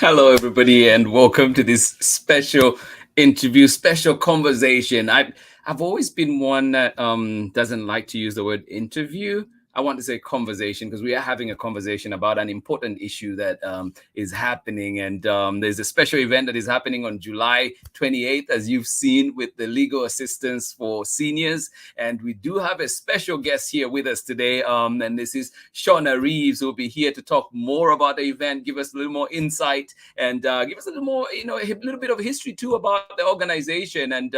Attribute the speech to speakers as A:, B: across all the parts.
A: Hello, everybody, and welcome to this special interview, special conversation. I've always been one that doesn't like to use the word interview. I want to say conversation because we are having a conversation about an important issue that is happening. And there's a special event that is happening on July 28th, as you've seen, with the legal assistance for seniors. And we do have a special guest here with us today. And this is Shawna Reeves, who will be here to talk more about the event, give us a little more insight, and give us a little more, a little bit of history too about the organization and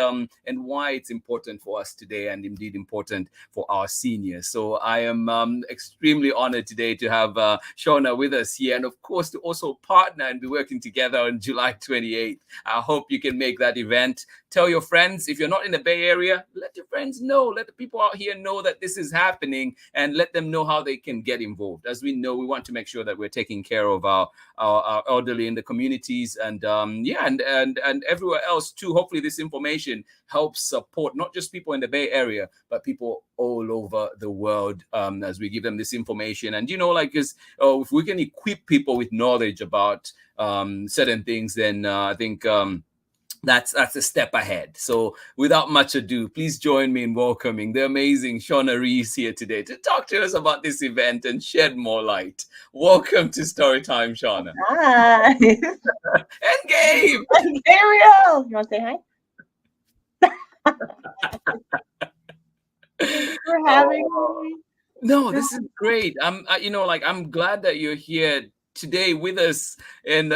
A: why it's important for us today, and indeed important for our seniors. So I am extremely honored today to have Shawna with us here, and of course to also partner and be working together on July 28th. I hope you can make that event. Tell your friends. If you're not in the Bay Area, let your friends know. Let the people out here know that this is happening, and let them know how they can get involved. As we know, we want to make sure that we're taking care of our elderly in the communities, and and everywhere else too. Hopefully this information helps support not just people in the Bay Area, but people all over the world as we give them this information. And because if we can equip people with knowledge about certain things, then I think that's a step ahead. So without much ado, please join me in welcoming the amazing Shawna Reeves here today to talk to us about this event and shed more light. Welcome to Storytime, Shawna.
B: Hi.
A: And Gabe.
B: Ariel. You want to say hi? Thanks for having me.
A: No, this is great. I'm glad that you're here today with us, and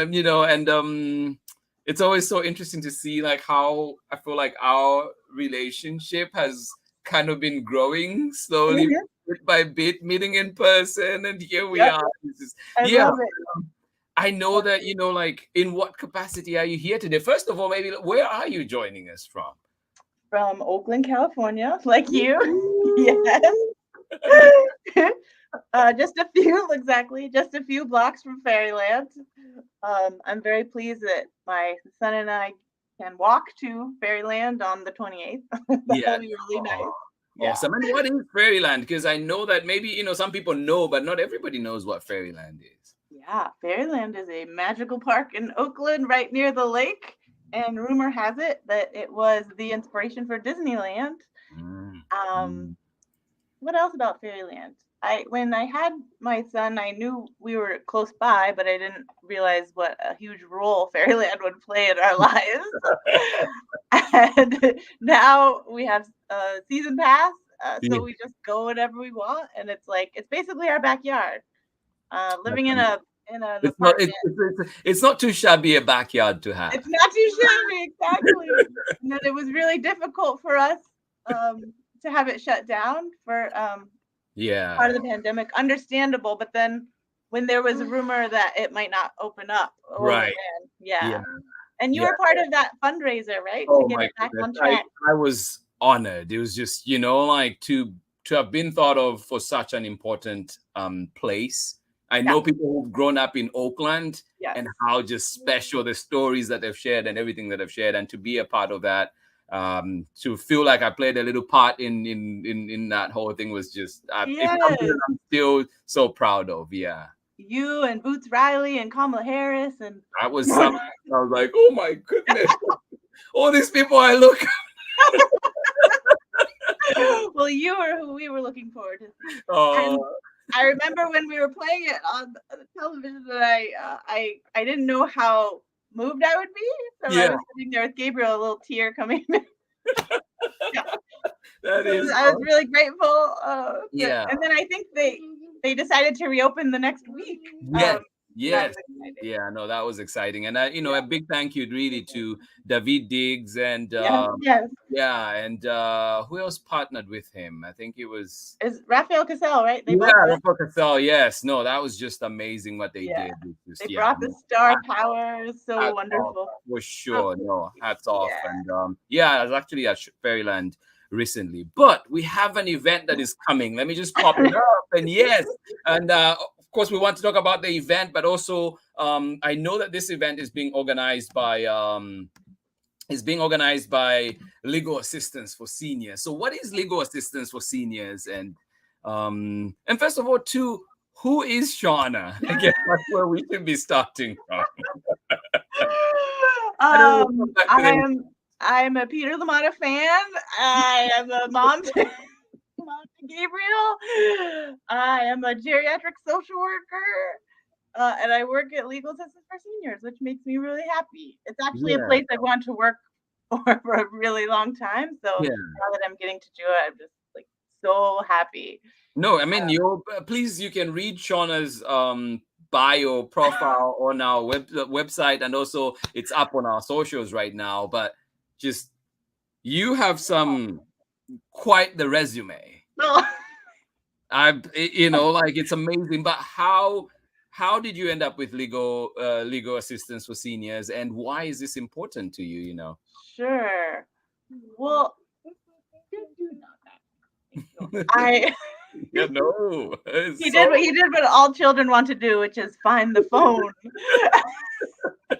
A: it's always so interesting to see like how I feel like our relationship has kind of been growing slowly, bit by bit, meeting in person, and here we are.
B: I love it.
A: I know that in what capacity are you here today? First of all, maybe where are you joining us from?
B: From Oakland, California, like you. Yes. Just a few blocks from Fairyland. I'm very pleased that my son and I can walk to Fairyland on the 28th. That'll be really nice.
A: Awesome. And what is Fairyland? Because I know that maybe, some people know, but not everybody knows what Fairyland is.
B: Yeah, Fairyland is a magical park in Oakland right near the lake. And rumor has it that it was the inspiration for Disneyland. What else about Fairyland? When I had my son, I knew we were close by, but I didn't realize what a huge role Fairyland would play in our lives. And now we have a season pass, so we just go whenever we want, and it's basically our backyard. Living in an apartment.
A: It's not too shabby a backyard to have.
B: It's not too shabby, exactly. And then it was really difficult for us to have it shut down for part of the pandemic. Understandable, but then when there was a rumor that it might not open up,
A: right?
B: Man, yeah. And you were part of that fundraiser, right?
A: Oh,
B: to get it back on track.
A: I was honored. It was just to have been thought of for such an important place. I know people who've grown up in Oakland and how just special the stories that they've shared and everything that they've shared, and to be a part of that, to feel like I played a little part in that whole thing was just I'm still so proud of. Yeah.
B: You and Boots Riley and Kamala Harris, and
A: that was something. I was like, oh my goodness, all these people I look.
B: Well, you were who we were looking forward to. I remember when we were playing it on the television that I didn't know how moved I would be. So I was sitting there with Gabriel, a little tear coming in. I was really grateful. And then I think they decided to reopen the next week.
A: Yes. No, that was exciting. And a big thank you really to David Diggs and and who else partnered with him? I think it was
B: Raphael Cassell, right?
A: Raphael Cassell. Yes. No, that was just amazing what they did.
B: They brought the star power. So wonderful.
A: For sure. No, hats off. And I was actually at Fairyland recently, but we have an event that is coming. Let me just pop it up. And of course, we want to talk about the event, but also I know that this event is being organized by Legal Assistance for Seniors. So, what is Legal Assistance for Seniors? And first of all, too, Who is Shawna? I guess that's where we should be starting from.
B: I'm a Peter LaMotta fan. I am a mom to Gabriel. I am a geriatric social worker. And I work at Legal Assistance for Seniors, which makes me really happy. It's actually a place I want to work for a really long time. So now that I'm getting to do it, I'm just like so happy.
A: No, I mean, please, you can read Shawna's bio profile on our website, and also it's up on our socials right now. But just you have quite the resume. Like it's amazing. But how did you end up with legal assistance for seniors, and why is this important to you?
B: Sure. Well, he did what all children want to do, which is find the phone.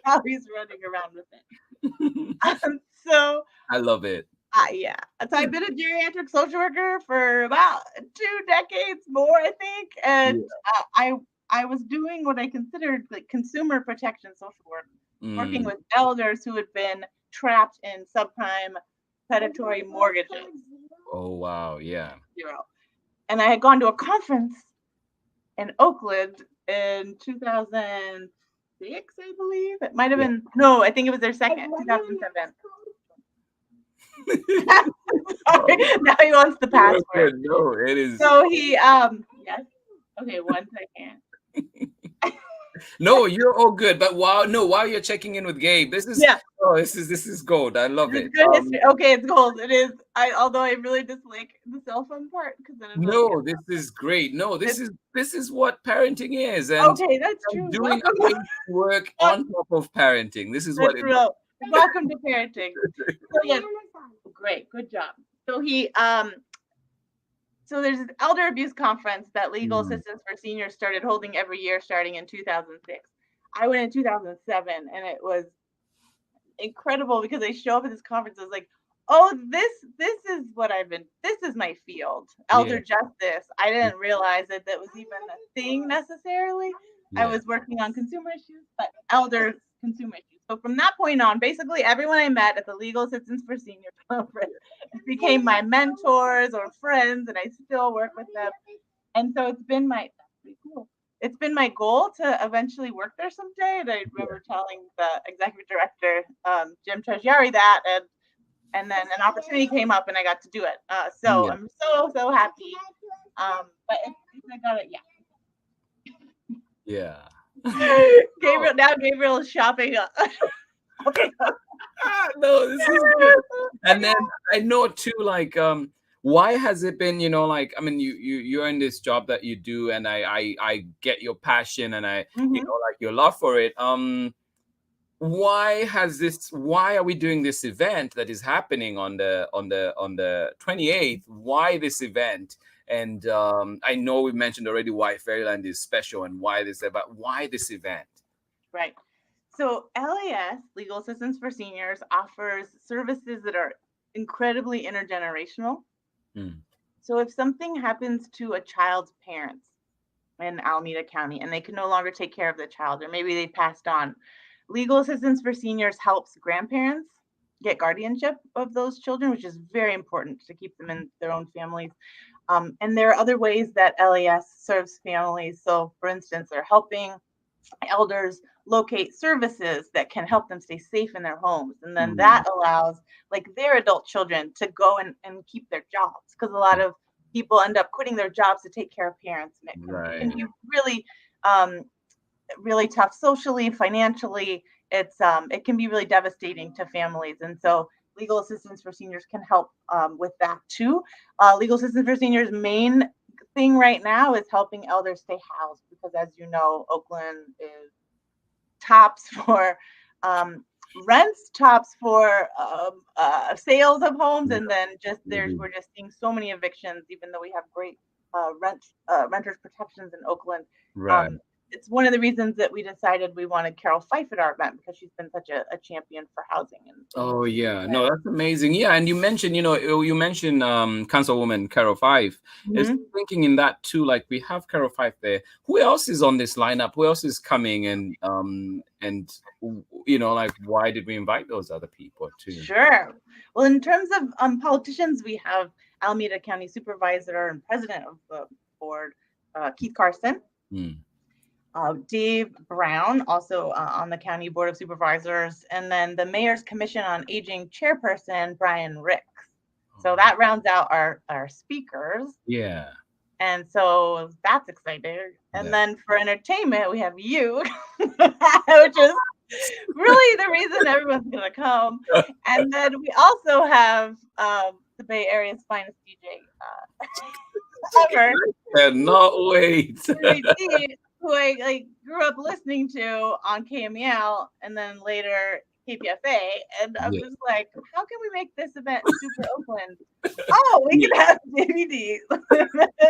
B: How he's running around with it. So
A: I love it.
B: Yeah. So I've been a geriatric social worker for about 2 decades more, I think. And I was doing what I considered like consumer protection social work, working with elders who had been trapped in subprime predatory mortgages.
A: Oh, wow. Yeah.
B: And I had gone to a conference in Oakland in 2006, I believe. It might have been, no, I think it was their second, 2007. Sorry, now he wants the password.
A: No, it is.
B: So he, yes. Okay, 1 second.
A: No, you're all good. But while you're checking in with Gabe, this is this is gold. I love it.
B: Good history. Okay, it's gold. It is. Although I really dislike the cell phone part because then
A: this is great. No, this is what parenting is. And
B: okay, that's true.
A: Doing amazing work on top of parenting. This is what it is.
B: Welcome to parenting. So yes, great, good job. So he so there's this elder abuse conference that Legal Assistance for Seniors started holding every year starting in 2006. I went in 2007 and it was incredible because I show up at this conference. I was like, oh, this is what this is my field, elder justice. I didn't realize that was even a thing necessarily. I was working on consumer issues, but elder consumer issues. So from that point on, basically everyone I met at the Legal Assistance for Seniors conference became my mentors or friends, and I still work with them. And so it's been it's been my goal to eventually work there someday. And I remember telling the executive director, Jim Trajari, that, and then an opportunity came up and I got to do it. So I'm so happy. But I got it.
A: Yeah.
B: Gabriel is shopping.
A: No, this is good. And then I know too, like, why has it been, I mean, you're in this job that you do, and I get your passion, and I, like your love for it. Why are we doing this event that is happening on the 28th? Why this event? And I know we mentioned already why Fairyland is special and why this event.
B: Right. So LAS, Legal Assistance for Seniors, offers services that are incredibly intergenerational. So if something happens to a child's parents in Alameda County and they can no longer take care of the child, or maybe they passed on, Legal Assistance for Seniors helps grandparents get guardianship of those children, which is very important to keep them in their own families. And there are other ways that LAS serves families. So for instance, they're helping elders locate services that can help them stay safe in their homes. And then that allows like their adult children to go and keep their jobs, because a lot of people end up quitting their jobs to take care of parents. And it can be really, really tough socially, financially. It can be really devastating to families. And so Legal Assistance for Seniors can help with that too. Legal Assistance for Seniors' main thing right now is helping elders stay housed, because as you know, Oakland is tops for rents, tops for sales of homes, and then we're just seeing so many evictions, even though we have great renters protections in Oakland. it's one of the reasons that we decided we wanted Carol Fife at our event, because she's been such a champion for housing.
A: Oh yeah, no, that's amazing. Yeah, and you mentioned, Councilwoman Carol Fife. Is thinking in that too. Like, we have Carol Fife there. Who else is on this lineup? Who else is coming? And like, why did we invite those other people too?
B: Sure. Well, in terms of politicians, we have Alameda County Supervisor and President of the board, Keith Carson. Dave Brown, also on the County Board of Supervisors, and then the Mayor's Commission on Aging Chairperson, Brian Ricks. So that rounds out our speakers.
A: Yeah.
B: And so that's exciting. And then for entertainment, we have you, which is really the reason everyone's going to come. And then we also have the Bay Area's finest DJ ever.
A: I cannot wait.
B: Who I grew up listening to on KMEL and then later KPFA, and I'm just like, how can we make this event super Oakland? Oh, we can have DVD,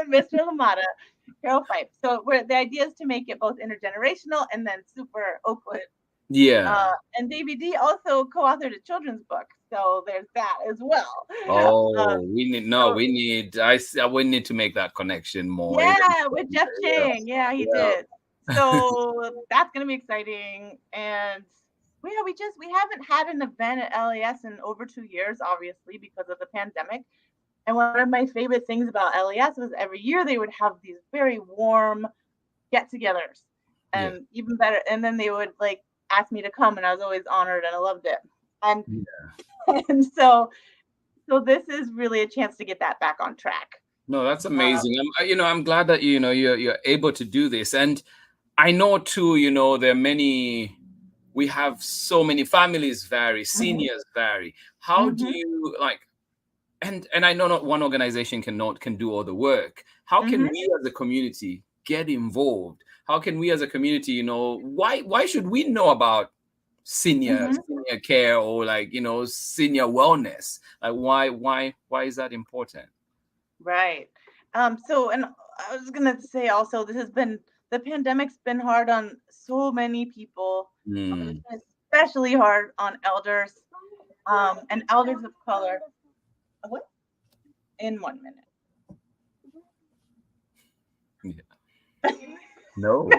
B: Mr. Lamada, Carol Fife. So the idea is to make it both intergenerational and then super Oakland.
A: Yeah.
B: And DVD also co-authored a children's book, so there's that as well.
A: Oh, we need to make that connection more.
B: Yeah, with Jeff Chang. Yeah, he did. So that's gonna be exciting. And we haven't had an event at LAS in over 2 years, obviously, because of the pandemic. And one of my favorite things about LAS was every year they would have these very warm get-togethers, and even better. And then they would ask me to come, and I was always honored, and I loved it. And so this is really a chance to get that back on track.
A: No, that's amazing. I'm glad that you're able to do this, and I know too. There are many. We have so many families vary, seniors vary. How do you And I know not one organization can do all the work. How can we as a community get involved? How can we as a community, why should we know about senior care or senior wellness? Why is that important?
B: Right. So, and I was gonna say also, the pandemic's been hard on so many people, especially hard on elders, and elders of color. What? In 1 minute.
A: Yeah. No.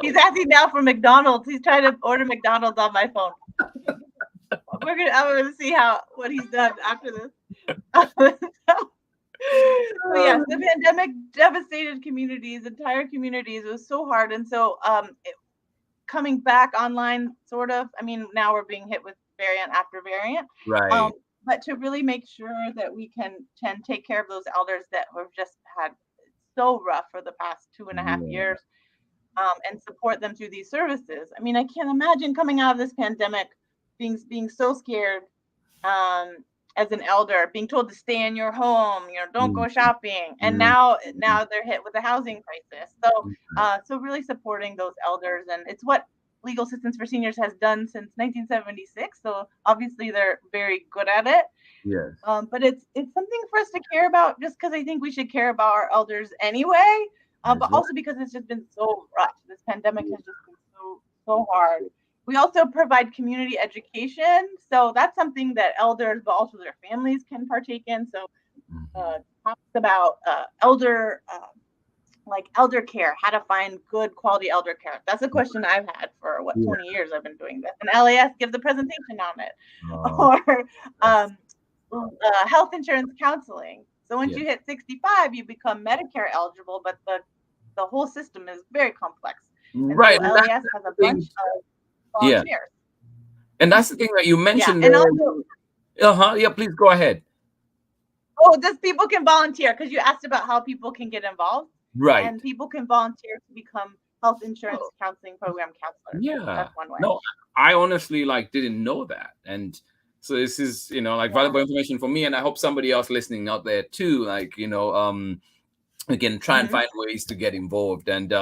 B: He's asking now for McDonald's. He's trying to order McDonald's on my phone. I'm gonna see what he's done after this. So yes, the pandemic devastated entire communities. It was so hard, and so coming back online, sort of. I mean, now we're being hit with variant after variant,
A: right?
B: But to really make sure that we can take care of those elders that have just had so rough for the past 2.5 years, and support them through these services. I mean, I can't imagine coming out of this pandemic being so scared. As an elder, being told to stay in your home, don't go shopping, and now they're hit with a housing crisis. So really supporting those elders, and it's what Legal Assistance for Seniors has done since 1976. So obviously they're very good at it.
A: Yes.
B: But it's something for us to care about, just because I think we should care about our elders anyway. But also because it's just been so rough. This pandemic has just been so hard. We also provide community education. So that's something that elders, but also their families, can partake in. So talks about elder care, how to find good quality elder care. That's a question I've had for 20 years I've been doing this. And LAS gives a presentation on it. Or health insurance counseling. So once you hit 65, you become Medicare eligible, but the whole system is very complex. And
A: right.
B: So LAS has a bunch of volunteers.
A: And that's the thing that you mentioned.
B: And also,
A: yeah, please go ahead.
B: Oh, just people can volunteer, because you asked about how people can get involved.
A: Right.
B: And people can volunteer to become health insurance counseling program counselors.
A: Yeah.
B: That's one way.
A: No, I honestly didn't know that. And so this is, valuable information for me. And I hope somebody else listening out there too, again, try and find ways to get involved. And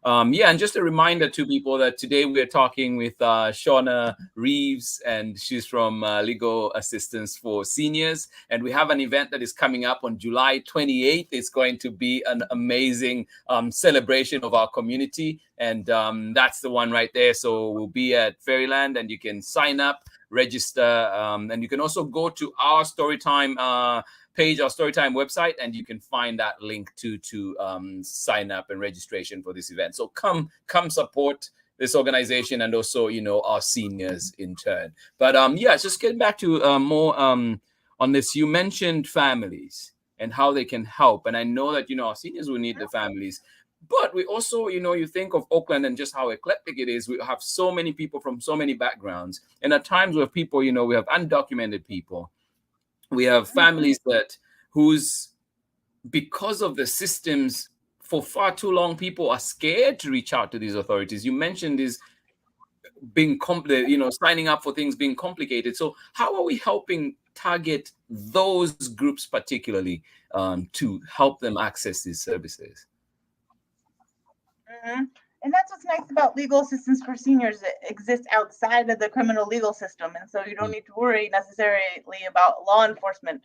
A: Yeah, and just a reminder to people that today we are talking with Shawna Reeves, and she's from Legal Assistance for Seniors. And we have an event that is coming up on July 28th. It's going to be an amazing celebration of our community. And that's the one right there. So we'll be at Fairyland, and you can sign up, register, and you can also go to our Storytime page, our Storytime website, and you can find that link to sign up and registration for this event. So come support this organization, and also our seniors in turn. But yeah, just getting back to more on this. You mentioned families and how they can help, and I know that our seniors will need the families. But we also, you think of Oakland and just how eclectic it is. We have so many people from so many backgrounds, and at times we have people, we have undocumented people. We have families whose, because of the systems, for far too long, people are scared to reach out to these authorities. You mentioned this being signing up for things being complicated. So how are we helping target those groups particularly to help them access these services?
B: Mm-hmm. And that's what's nice about legal assistance for seniors. It exists outside of the criminal legal system. And so you don't need to worry necessarily about law enforcement.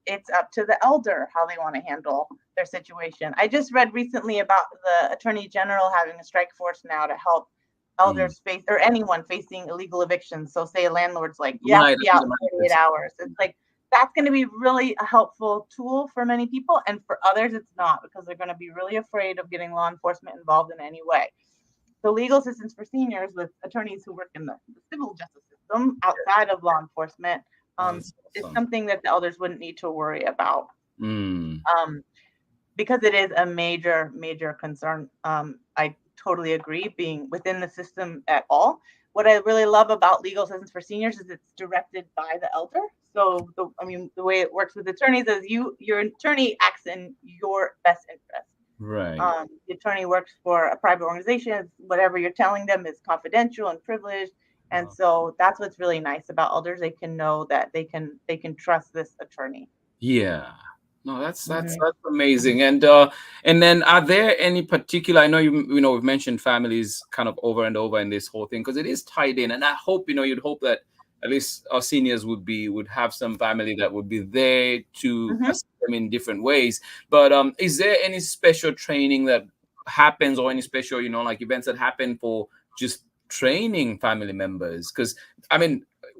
B: It's up to the elder how they want to handle their situation. I just read recently about the Attorney General having a strike force now to help elders face, or anyone facing illegal evictions. So say a landlord's like, you have to be out in 48 hours. It's like, that's going to be really a helpful tool for many people, and for others it's not, because they're going to be really afraid of getting law enforcement involved in any way. So legal assistance for seniors with attorneys who work in the civil justice system outside of law enforcement is something that the elders wouldn't need to worry about, because it is a major concern. I totally agree, being within the system at all. What I really love about legal assistance for seniors is it's directed by the elder. So the way it works with attorneys is your attorney acts in your best interest.
A: Right.
B: The attorney works for a private organization. Whatever you're telling them is confidential and privileged. And so that's what's really nice about elders. They can know that they can trust this attorney.
A: Yeah. No, that's amazing. And then are there any particular, I know we've mentioned families kind of over and over in this whole thing, because it is tied in, and I hope you'd hope that at least our seniors would have some family that would be there to assist them in different ways. But is there any special training that happens, or any special like events that happen for just training family members? Because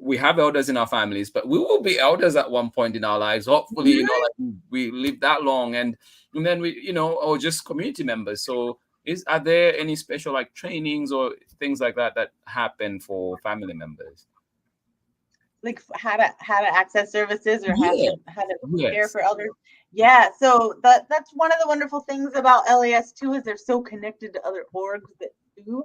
A: we have elders in our families, but we will be elders at one point in our lives. Hopefully, like we live that long, and then we, or just community members. So are there any special like trainings or things like that happen for family members?
B: Like how to access services, or how to prepare for elders. Yeah. So that's one of the wonderful things about LAS too, is they're so connected to other orgs that do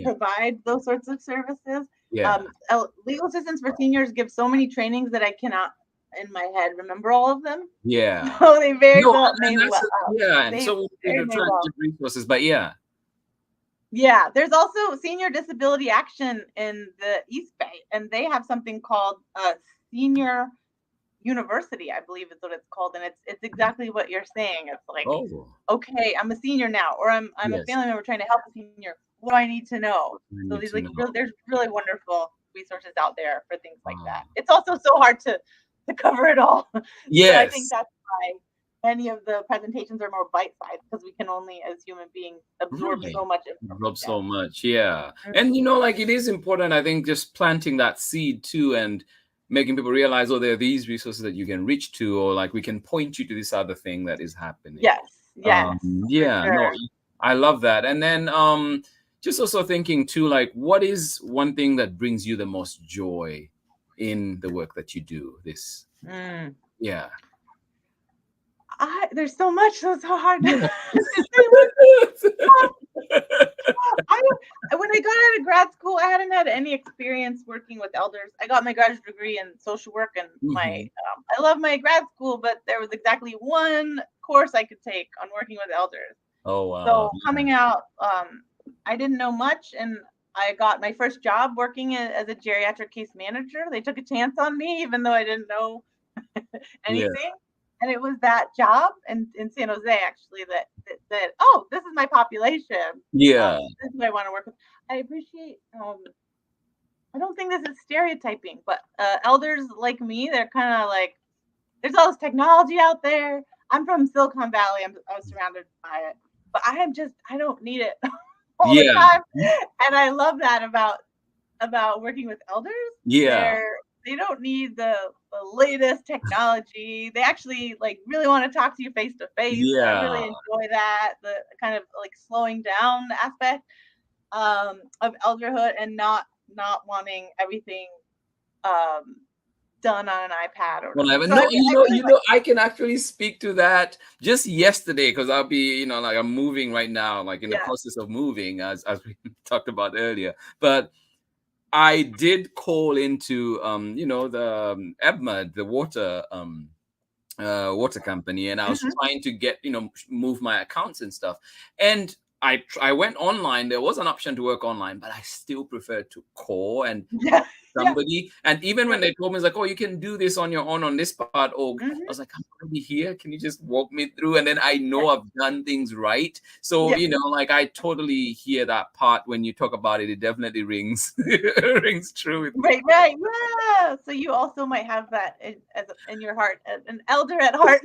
B: provide those sorts of services. Legal assistance for seniors give so many trainings that I cannot in my head remember all of them.
A: Yeah.
B: So they very well.
A: And so trying to get resources, but yeah,
B: there's also Senior Disability Action in the East Bay, and they have something called Senior University, I believe is what it's called, and it's exactly what you're saying. It's like, okay, I'm a senior now, or I'm a family member trying to help a senior. What do I need to know? So there's really wonderful resources out there for things like that. It's also so hard to cover it all.
A: Yes.
B: So I think that's why many of the presentations are more bite-sized, because we can only, as human beings, absorb so much information.
A: Yeah. And like, it is important, I think, just planting that seed too, and making people realize, there are these resources that you can reach to, or like we can point you to this other thing that is happening.
B: Yes.
A: No, I love that. And then just also thinking too, like, what is one thing that brings you the most joy in the work that you do?
B: There's so much, so it's so hard. When I got out of grad school, I hadn't had any experience working with elders. I got my graduate degree in social work, and I love my grad school, but there was exactly one course I could take on working with elders.
A: Oh wow!
B: So coming out, I didn't know much, and I got my first job working as a geriatric case manager. They took a chance on me, even though I didn't know anything. And it was that job in San Jose actually that said, oh, this is my population.
A: Yeah.
B: This is who I want to work with. I appreciate, I don't think this is stereotyping, but elders like me, they're kind of like, there's all this technology out there. I'm from Silicon Valley. I was surrounded by it, but I don't need it all the time. And I love that about working with elders.
A: Yeah.
B: They don't need the latest technology. They actually like really want to talk to you face to face.
A: Yeah.
B: I really enjoy that, the kind of like slowing down aspect of elderhood and not wanting everything done on an iPad or whatever.
A: So I can actually speak to that just yesterday because I'll be, like I'm moving right now, like in the process of moving as we talked about earlier. But I did call into the EBMA, the water company, and I was trying to get move my accounts and stuff. And I went online. There was an option to work online, but I still prefer to call and somebody. And even when they told me, it's like, oh, you can do this on your own on this part. Oh, I was like, I'm already here. Can you just walk me through? And then I know I've done things right. So, like I totally hear that part when you talk about it. It definitely rings true with me.
B: Right. Yeah. So you also might have that in your heart, as an elder at heart.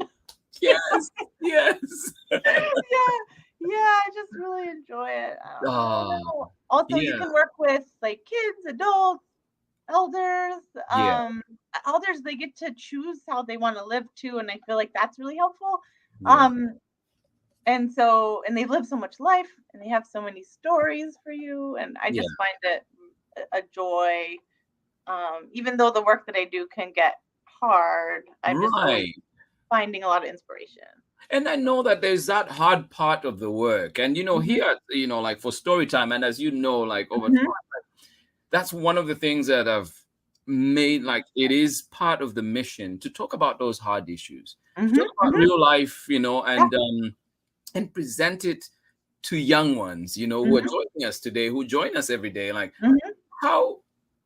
A: Yes.
B: Yeah, I just really enjoy it. Also, you can work with like kids, adults, elders. Elders, they get to choose how they want to live too, and I feel like that's really helpful. And they've lived so much life, and they have so many stories for you, and I just find it a joy. Even though the work that I do can get hard, I'm just always finding a lot of inspiration.
A: And I know that there's that hard part of the work. And, here, like for story time, and as you know, like over time, that's one of the things that I've made, like it is part of the mission to talk about those hard issues, to talk about real life, and present it to young ones, who are joining us today, who join us every day. Like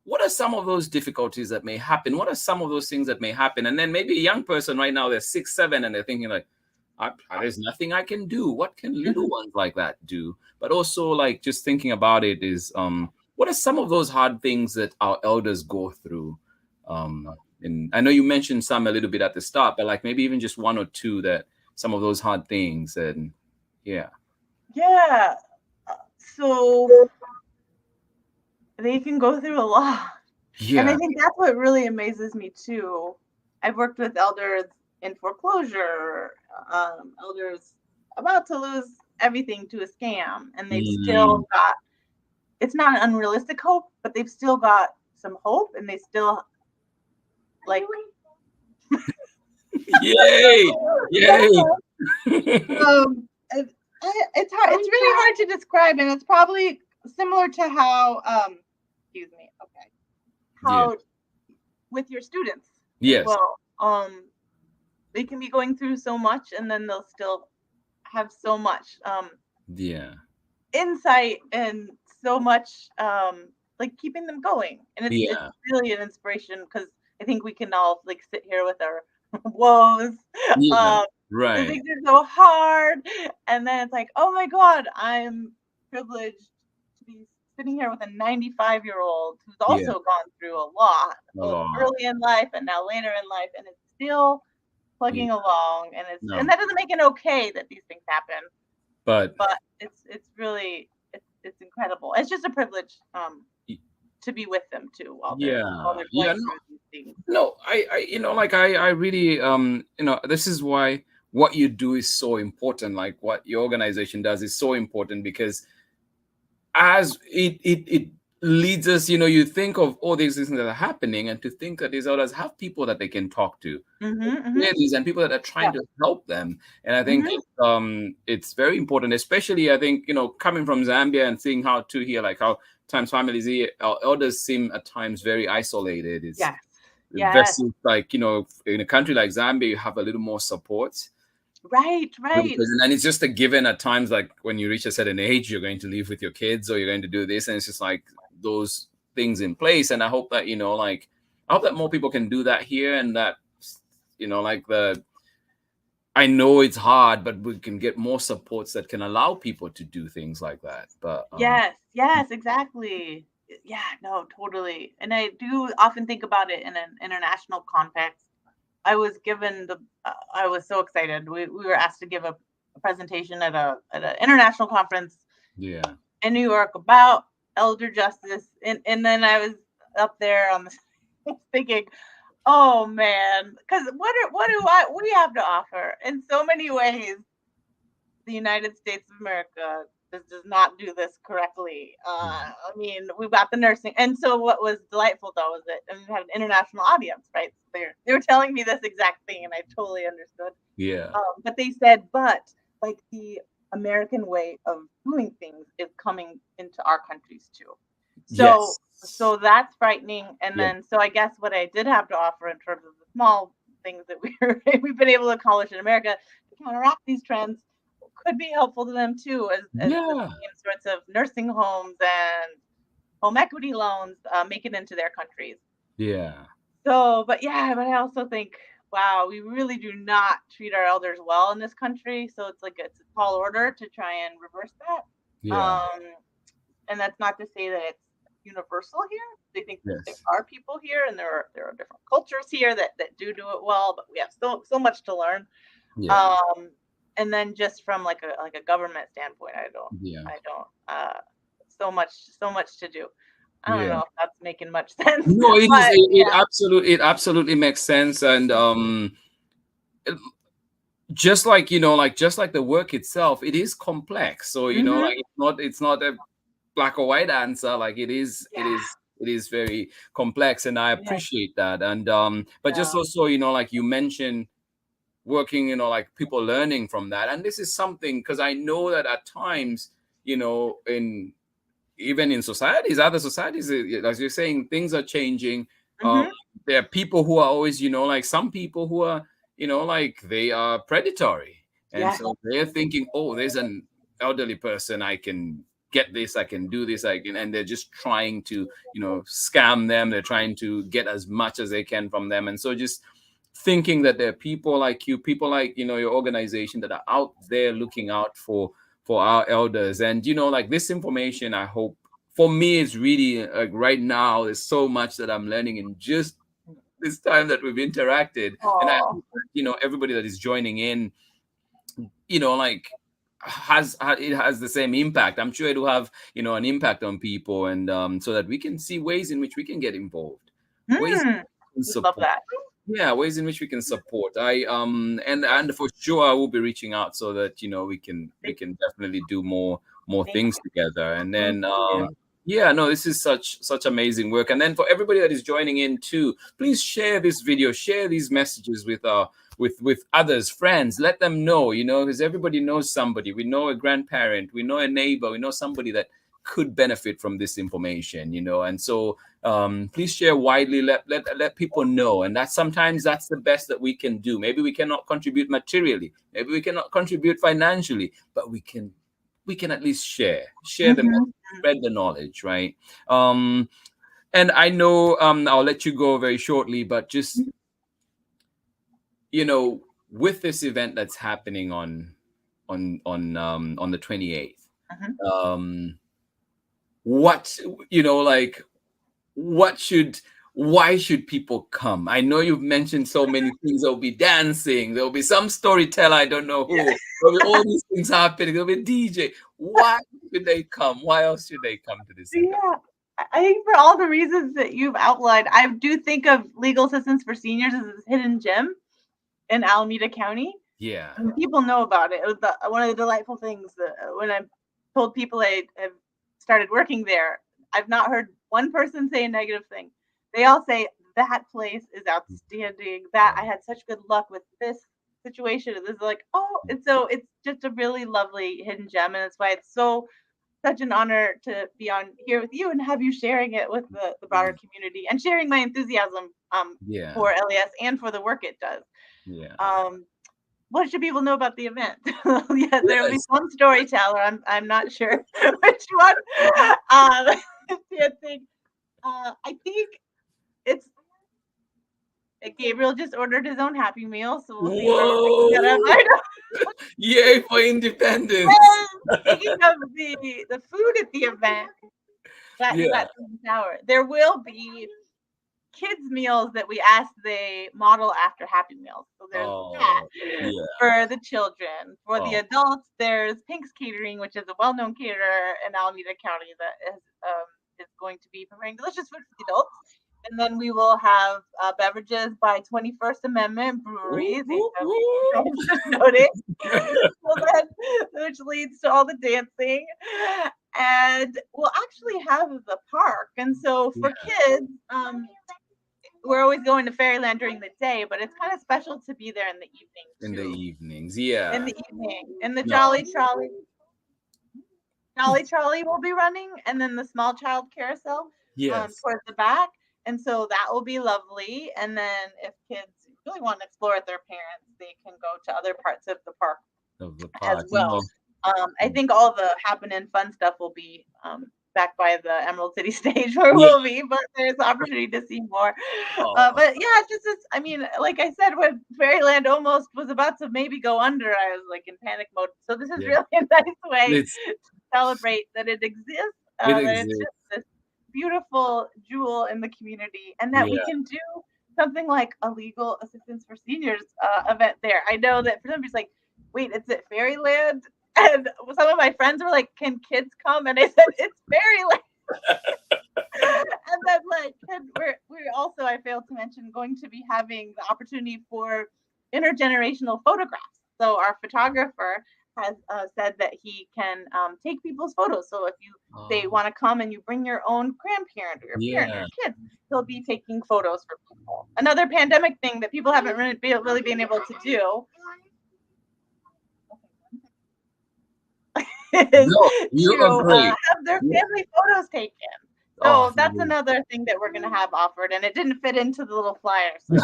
A: what are some of those difficulties that may happen? What are some of those things that may happen? And then maybe a young person right now, they're 6, 7, and they're thinking like, there's nothing I can do. What can little ones like that do? But also like just thinking about it is, what are some of those hard things that our elders go through? And I know you mentioned some a little bit at the start, but like maybe even just one or two that some of those hard things. And
B: so they can go through a lot. And I think that's what really amazes me too. I've worked with elders in foreclosure, elders about to lose everything to a scam, and they've still got, it's not an unrealistic hope, but they've still got some hope, and they still like
A: yay.
B: It's hard. It's really hard to describe, and it's probably similar to how how with your students. Well, they can be going through so much, and then they'll still have so much insight and so much like keeping them going. And it's really an inspiration, because I think we can all like sit here with our woes. Things are so hard, and then it's like, oh my God, I'm privileged to be sitting here with a 95-year-old who's also gone through a lot early in life and now later in life, and it's still plugging along, and and that doesn't make it okay that these things happen, but it's really it's incredible. It's just a privilege to be with them too while they're going through these things.
A: No, I really this is why what you do is so important. Like what your organization does is so important, because as it leads us, you think of all these things that are happening, and to think that these elders have people that they can talk to, and people that are trying to help them. And I think it's very important, especially I think, coming from Zambia and seeing how to hear like how times families, our elders seem at times very isolated. It's versus like, in a country like Zambia, you have a little more support.
B: Right.
A: And it's just a given at times, like when you reach a certain age, you're going to live with your kids or you're going to do this. And it's just like those things in place. And I hope that, I hope that more people can do that here, and that, like I know it's hard, but we can get more supports that can allow people to do things like that. But
B: yes, exactly. Yeah, no, totally. And I do often think about it in an international context. I was so excited. We were asked to give a presentation at an international conference
A: yeah,
B: in New York about elder justice, and then I was up there on the thinking, oh man, because we have to offer in so many ways. The United States of America does not do this correctly. I mean, we've got the nursing, and so what was delightful though was that we had an international audience, right? So they were telling me this exact thing, and I totally understood.
A: yeah,
B: But they said, but like the American way of doing things is coming into our countries too. So
A: yes,
B: so that's frightening. And
A: yeah,
B: then so I guess what I did have to offer in terms of the small things that we've been able to accomplish in America to counteract these trends could be helpful to them too, as the
A: yeah,
B: same sorts of nursing homes and home equity loans make it into their countries.
A: yeah,
B: So, but yeah, but I also think, wow, we really do not treat our elders well in this country. So it's a tall order to try and reverse that.
A: yeah,
B: And that's not to say that it's universal here. I think that there
A: yes,
B: are people here, and there are different cultures here that do it well, but we have so much to learn.
A: yeah,
B: Um, and then just from like a government standpoint,
A: yeah,
B: I don't so much to do. I don't
A: yeah.
B: know if that's making much sense,
A: No, it is.
B: but
A: It absolutely makes sense, and just like just like the work itself, it is complex. So
B: mm-hmm.
A: like it's not a black or white answer. Like
B: Yeah,
A: it is very complex, and I
B: yeah,
A: appreciate that. And but just
B: yeah.
A: also like you mentioned working, like people learning from that, and this is something because I know that at times, in even in societies, other societies, as you're saying, things are changing. Um,
B: Mm-hmm.
A: there are people who are always, like some people who are, like they are predatory. And
B: Yes.
A: so they're thinking, oh, there's an elderly person, I can get this, I can do this, I can, and they're just trying to, scam them. They're trying to get as much as they can from them. And so just thinking that there are people like you, people like, your organization that are out there looking out for our elders. And like this information, I hope for me it's really like right now there's so much that I'm learning in just this time that we've interacted. And I
B: Oh.
A: hope that, everybody that is joining in, like it has the same impact. I'm sure it will have, an impact on people, and so that we can see ways in which we can get involved, ways
B: Hmm.
A: in
B: Would love
A: support.
B: that.
A: Yeah, ways in which we can support. And for sure I will be reaching out so that we can definitely do more
B: Thank
A: things together. And
B: thank
A: then
B: you.
A: yeah, no, this is such amazing work. And then for everybody that is joining in too, please share this video, share these messages with others, friends. Let them know, because everybody knows somebody. We know a grandparent, we know a neighbor, we know somebody that could benefit from this information, and so please share widely. Let people know. And sometimes that's the best that we can do. Maybe we cannot contribute materially, maybe we cannot contribute financially, but we can at least share the message,
B: Mm-hmm.
A: spread the knowledge, right? And I know I'll let you go very shortly, but just with this event that's happening on the 28th,
B: Mm-hmm.
A: um what like what should why should people come? I know you've mentioned so many things. There'll be dancing, there'll be some storyteller, I don't know
B: Yeah.
A: who, there'll be all these things happening, there'll be DJ. Why should they come? Why else should they come to this event?
B: Yeah. I think for all the reasons that you've outlined, I do think of legal assistance for seniors as this hidden gem in Alameda County.
A: Yeah,
B: And people know about it. It was one of the delightful things that, when I told people I have started working there, I've not heard one person say a negative thing. They all say that place is outstanding. That I had such good luck with this situation. And this is like, oh, and so it's just a really lovely hidden gem, and that's why it's such an honor to be on here with you and have you sharing it with the broader community and sharing my enthusiasm
A: yeah,
B: for LES and for the work it does.
A: yeah.
B: Um, what should people know about the event? Yeah, there'll be
A: Yes.
B: some storyteller. I'm not sure which one. I think it's Gabriel just ordered his own Happy Meal, so we'll see whatever we can get up.
A: Yay for independence!
B: Speaking of the food at the event, that you got some sour. There will be kids meals that we asked they model after Happy Meals. So there's that for the children. For the adults, there's Pink's Catering, which is a well-known caterer in Alameda County that is going to be preparing delicious food for the adults. And then we will have beverages by 21st Amendment Breweries, which leads to all the dancing. And we'll actually have the park. And so for kids, we're always going to Fairyland during the day, but it's kind of special to be there in the evening too.
A: In the evenings, yeah.
B: In the evening. And the Jolly Trolley will be running, and then the small child carousel towards the back. And so that will be lovely. And then if kids really want to explore with their parents, they can go to other parts of the park as well. I think all the happening fun stuff will be back by the Emerald City stage where we'll be, but there's opportunity to see more. But yeah, it's just I mean, like I said, when Fairyland almost was about to maybe go under, I was like in panic mode. So this is really a nice way to celebrate that it exists. That it's just this beautiful jewel in the community, and that we can do something like a legal assistance for seniors event there. I know that for some people, it's like, wait, it's at Fairyland? And some of my friends were like, can kids come? And I said, it's Fairyland. And then like, we're also, I failed to mention, going to be having the opportunity for intergenerational photographs. So our photographer has said that he can take people's photos. So if they want to come and you bring your own grandparent or your parent or kids, he'll be taking photos for people. Another pandemic thing that people haven't really been able to do is to have their family photos taken. So that's another thing that we're going to have offered, and it didn't fit into the little flyer. So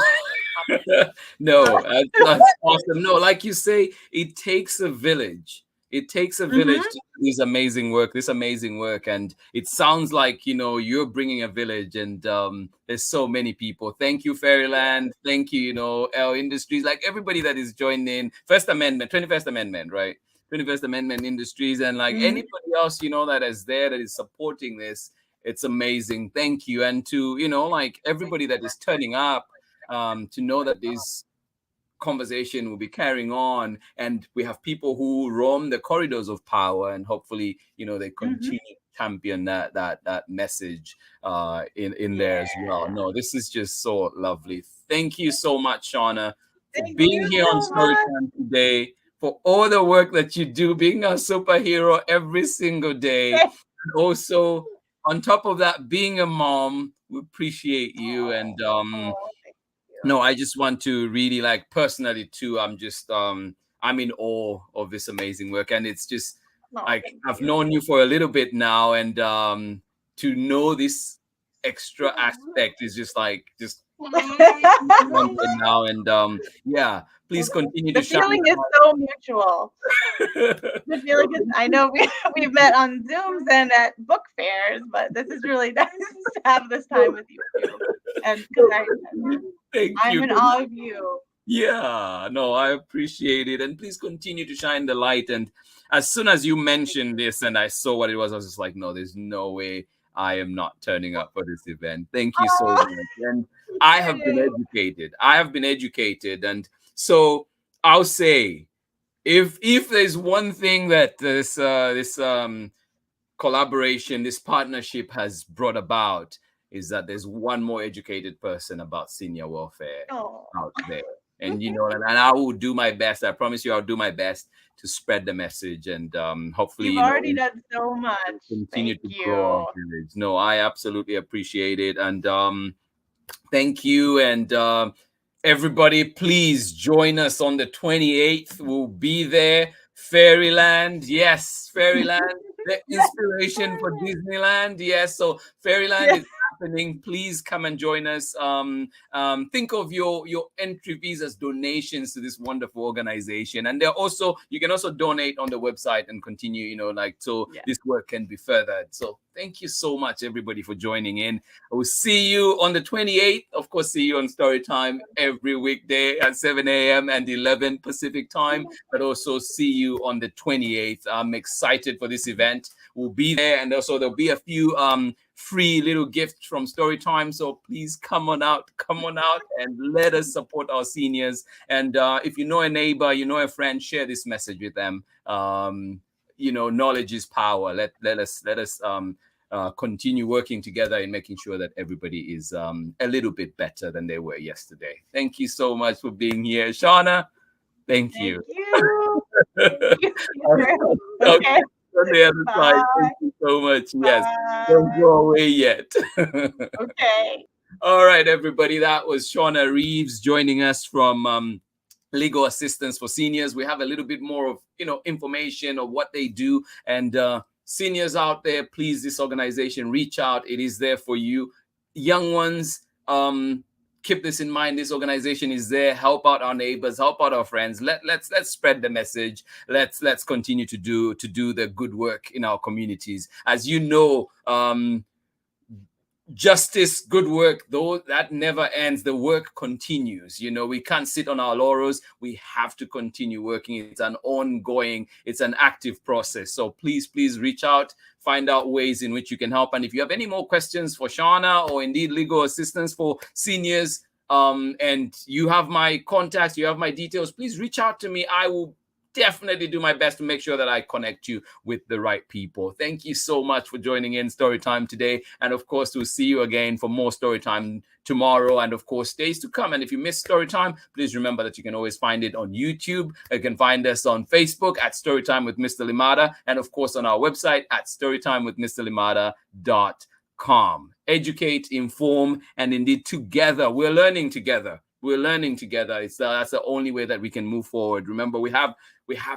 A: no, that's awesome. No, like you say, it takes a village. It takes a village to do this amazing work. And it sounds like, you're bringing a village, and there's so many people. Thank you, Fairyland. Thank you, L Industries, like everybody that is joined in. 21st Amendment, right? 21st Amendment Industries, and like anybody else, that is there, that is supporting this. It's amazing. Thank you. And to, like everybody that is turning up, to know that this conversation will be carrying on, and we have people who roam the corridors of power, and hopefully, they continue to champion that message in there as well. No, this is just so lovely. Thank you so much, Shawna, for being here on Storytime today, for all the work that you do, being a superhero every single day. And also, on top of that, being a mom. We appreciate you. And no, I just want to really, like, personally too, I'm just I'm in awe of this amazing work. And it's just like I've known you for a little bit now, and to know this extra aspect is just now. And please continue to shine.
B: The feeling is so mutual. The feeling is, I know we've met on Zooms and at book fairs, but this is really nice to have this time with you too. And I'm in awe of you.
A: Yeah, no, I appreciate it. And please continue to shine the light. And as soon as you mentioned this and I saw what it was, I was just like, no, there's no way I am not turning up for this event. Thank you so much. And I have been educated. And so I'll say, if there's one thing that this collaboration, this partnership has brought about, is that there's one more educated person about senior welfare out there. And and I will do my best. I promise you, I'll do my best to spread the message, and hopefully
B: you've already done so much.
A: Continue to grow. No, I absolutely appreciate it, and thank you. And everybody, please join us on the 28th. We'll be there. Fairyland, yes, Fairyland, the inspiration for Disneyland. Yes, so Fairyland is happening. Please come and join us. Think of your entry fees as donations to this wonderful organization, and you can also donate on the website and continue, so this work can be furthered. So thank you so much, everybody, for joining in. I will see you on the 28th. Of course, see you on Storytime every weekday at 7 a.m. and 11 Pacific time, but also see you on the 28th. I'm excited for this event. We'll be there, and also there'll be a few free little gifts from Storytime. So please come on out and let us support our seniors. And if you know a neighbor, you know a friend, share this message with them. Knowledge is power. Let us continue working together in making sure that everybody is a little bit better than they were yesterday. Thank you so much for being here, Shawna. Thank you.
B: Thank you. Okay.
A: On the other side. Thank you so much. Yes. Don't go away yet.
B: Okay.
A: All right, everybody. That was Shawna Reeves joining us from Legal Assistance for Seniors. We have a little bit more of information of what they do. And seniors out there, please, this organization, reach out. It is there for you. Young ones, keep this in mind. This organization is there. Help out our neighbors, help out our friends. Let's spread the message. Let's continue to do the good work in our communities. As you know, justice, good work, though, that never ends. The work continues. We can't sit on our laurels. We have to continue working. It's an ongoing, it's an active process. So please reach out, find out ways in which you can help. And if you have any more questions for Shawna or indeed legal assistance for seniors, and you have my contacts, you have my details, please reach out to me. I will definitely do my best to make sure that I connect you with the right people. Thank you so much for joining in Storytime today. And of course, we'll see you again for more Storytime tomorrow and of course, days to come. And if you miss Storytime, please remember that you can always find it on YouTube. You can find us on Facebook at Storytime with Mr. Limada. And of course, on our website at storytimewithmrlimada.com. Educate, inform, and indeed together, we're learning together. We're learning together. That's the only way that we can move forward. Remember, we have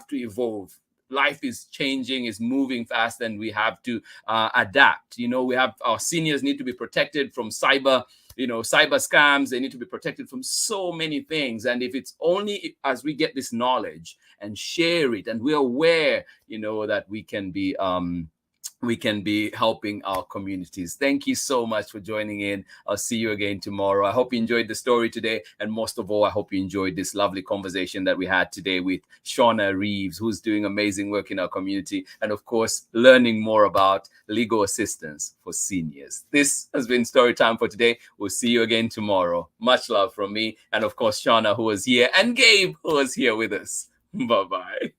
A: to evolve. Life is changing, is moving fast, and we have to adapt. We have our seniors need to be protected from cyber scams. They need to be protected from so many things. And if it's only as we get this knowledge and share it, and we're aware, that we can be helping our communities. Thank you so much for joining in. I'll see you again tomorrow. I hope you enjoyed the story today. And most of all, I hope you enjoyed this lovely conversation that we had today with Shawna Reeves, who's doing amazing work in our community. And of course, learning more about legal assistance for seniors. This has been Storytime for today. We'll see you again tomorrow. Much love from me. And of course, Shawna, who was here, and Gabe, who was here with us. Bye-bye.